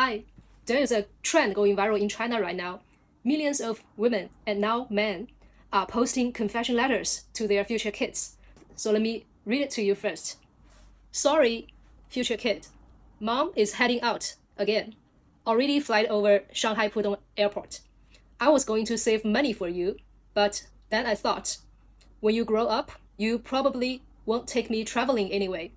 Hi, there is a trend going viral in China right now. Millions of women and now men are posting confession letters to their future kids. So let me read it to you first. Sorry, future kid. Mom is heading out again. Already flight over Shanghai Pudong Airport. I was going to save money for you, but then I thought, when you grow up, you probably won't take me traveling anyway.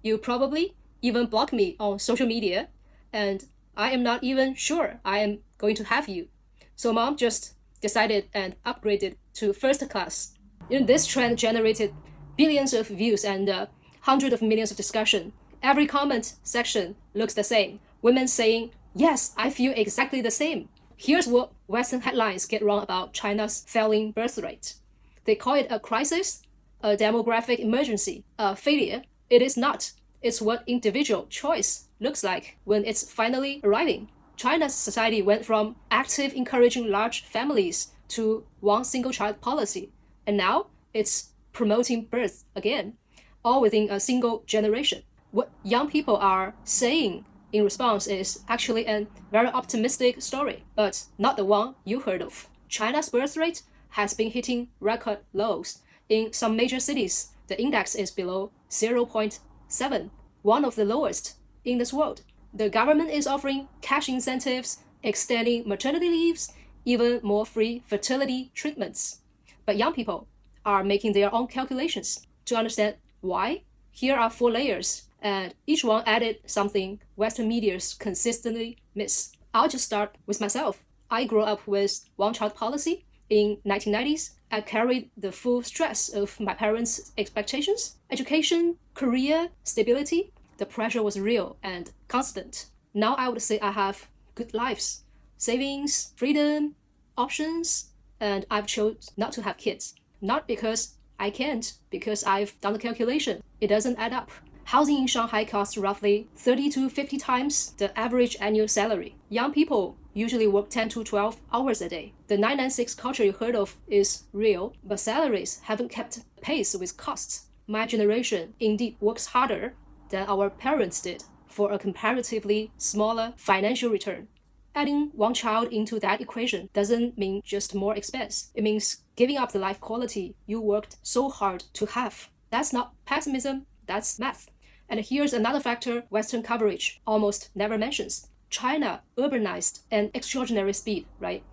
You probably even block me on social media, and I am not even sure I am going to have you. So mom just decided and upgraded to first class. This trend generated billions of views and hundreds of millions of discussion. Every comment section looks the same. Women saying, yes, I feel exactly the same. Here's what Western headlines get wrong about China's failing birth rate. They call it a crisis, a demographic emergency, a failure. It is not. It's what individual choice looks like when it's finally arriving. China's society went from active encouraging large families to one single child policy, and now it's promoting birth again, all within a single generation. What young people are saying in response is actually a very optimistic story, but not the one you heard of. China's birth rate has been hitting record lows. In some major cities, the index is below 0.7, one of the lowest in this world. The government is offering cash incentives, extending maternity leaves, even more free fertility treatments. But young people are making their own calculations. To understand why, here are 4 layers, and each one added something Western medias consistently miss. I'll just start with myself. I grew up with one-child policy. In 1990s, I carried the full stress of my parents' expectations. Education, career, stability. The pressure was real and constant. Now I would say I have good lives, savings, freedom, options, and I've chosen not to have kids. Not because I can't, because I've done the calculation. It doesn't add up. Housing in Shanghai costs roughly 30 to 50 times the average annual salary. Young people usually work 10 to 12 hours a day. The 996 culture you heard of is real, but salaries haven't kept pace with costs. My generation indeed works harder than our parents did for a comparatively smaller financial return. Adding one child into that equation doesn't mean just more expense. It means giving up the life quality you worked so hard to have. That's not pessimism, that's math. And here's another factor Western coverage almost never mentions. China urbanized at extraordinary speed, right?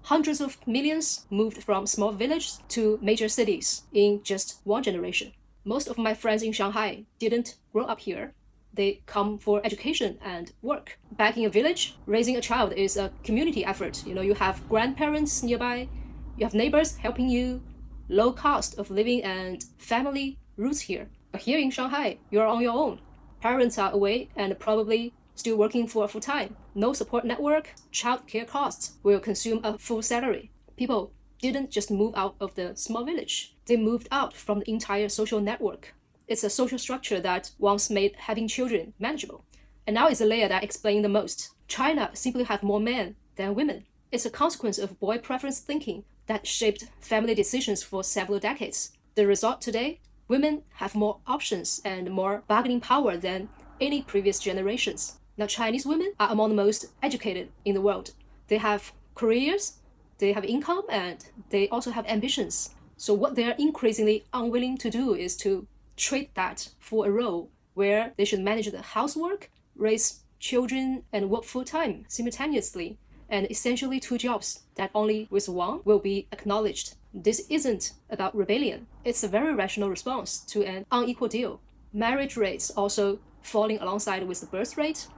Hundreds of millions moved from small villages to major cities in just one generation. Most of my friends in Shanghai didn't grow up here. They come for education and work. Back in a village, raising a child is a community effort. You have grandparents nearby, you have neighbors helping you, low cost of living and family roots here. But here in Shanghai, you're on your own. Parents are away and probably still working for full time. No support network, childcare costs will consume a full salary. People didn't just move out of the small village. They moved out from the entire social network. It's a social structure that once made having children manageable. And now it's a layer that explains the most. China simply have more men than women. It's a consequence of boy preference thinking that shaped family decisions for several decades. The result today, women have more options and more bargaining power than any previous generations. Now, Chinese women are among the most educated in the world. They have careers, they have income, and they also have ambitions. So what they are increasingly unwilling to do is to trade that for a role where they should manage the housework, raise children, and work full-time simultaneously, and essentially 2 jobs that only with one will be acknowledged. This isn't about rebellion. It's a very rational response to an unequal deal. Marriage rates also falling alongside with the birth rate,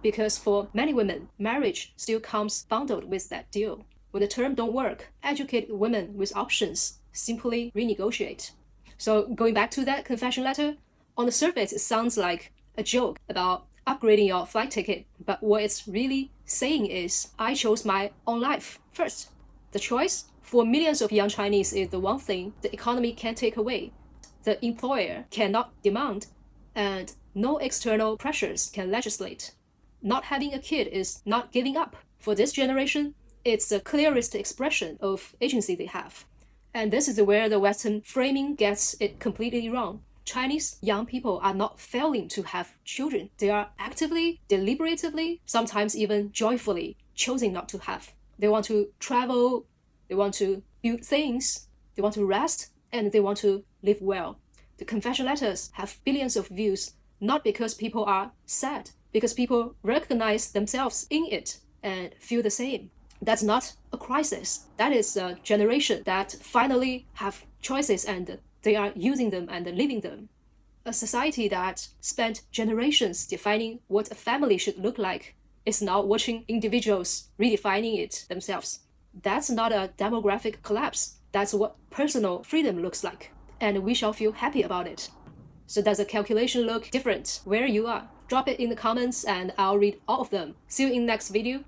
because for many women, marriage still comes bundled with that deal. When the term don't work, educated women with options simply renegotiate. So going back to that confession letter, on the surface it sounds like a joke about upgrading your flight ticket, but what it's really saying is, I chose my own life first. The choice for millions of young Chinese is the one thing the economy can't take away. The employer cannot demand, and no external pressures can legislate. Not having a kid is not giving up. For this generation, it's the clearest expression of agency they have. And this is where the Western framing gets it completely wrong. Chinese young people are not failing to have children. They are actively, deliberatively, sometimes even joyfully choosing not to have. They want to travel, they want to build things, they want to rest, and they want to live well. The confession letters have billions of views, not because people are sad, because people recognize themselves in it and feel the same. That's not a crisis. That is a generation that finally have choices and they are using them and living them. A society that spent generations defining what a family should look like is now watching individuals redefining it themselves. That's not a demographic collapse. That's what personal freedom looks like. And we shall feel happy about it. So does the calculation look different where you are? Drop it in the comments and I'll read all of them. See you in the next video.